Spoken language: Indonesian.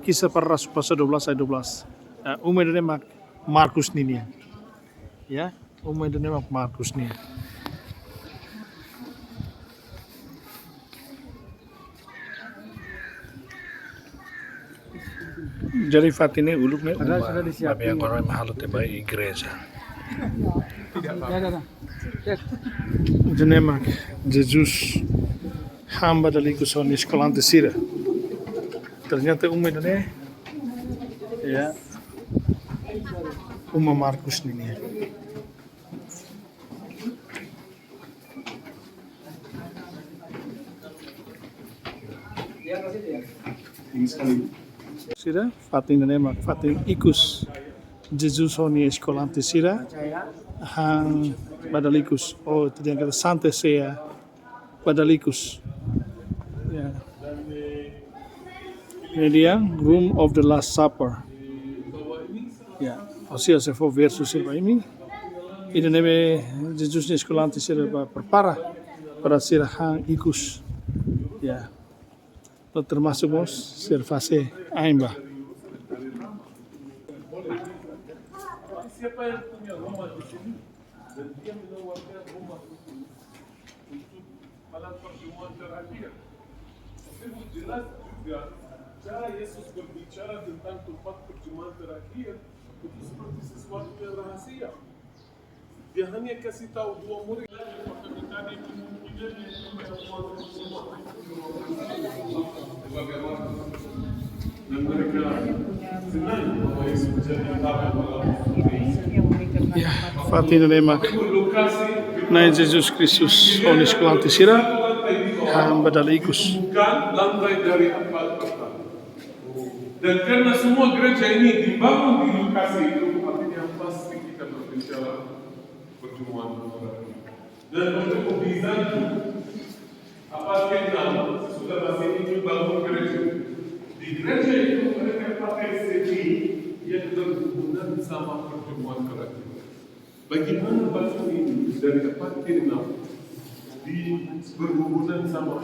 Kisah para Rasul pasal 12 ayat 12. Umay na Markus niya. Ya, umay na Markus niya. Jadi Fatine uluk ne kami yang orang mahal teba igreja. Jenemak Jesus hamba dali kuson escolante sira. Ternyata umay na ya Uma Markus niya. Sira, fatin nema, fatin ikus. Jesus honi escolante sira, hang badalikus. Oh, itu yang kata Santa Sea badalikus. Ya. Ini dia Room of the Last Supper. Ya, ossia se for verso sirva ini. Ini neme Jesus ni escolante sira prepara para sira hang ikus. Ya. Termasuk mos servase aimba. Siapa yang punya rumah di sini dan dia menawarkan rumah untuk malam pertemuan terakhir. Itu jelas juga cara Yesus berbicara tentang tempat pertemuan terakhir itu seperti sesuatu yang rahasia. Dia hanya kasih tahu dua murid lagi perkataan kemungkinan dan mereka senang bahwa Yesus menjadi tahu. Ya, fatin nema na Jesus Kristus honi escolante sira, hang badalikus. Bukan lantai dari empat pertama. Dan karena semua gereja ini dibangun di lokasi itu, artinya pasti kita berbicara pertemuan terakhir. Dan untuk membantu apa kenal sudah masih ini bangun gereja. Di gereja itu mereka pakai segi yang berhubungan sama pertemuan terakhir. Bagaimana batu ini dari 4 ke 6 berhubungan sama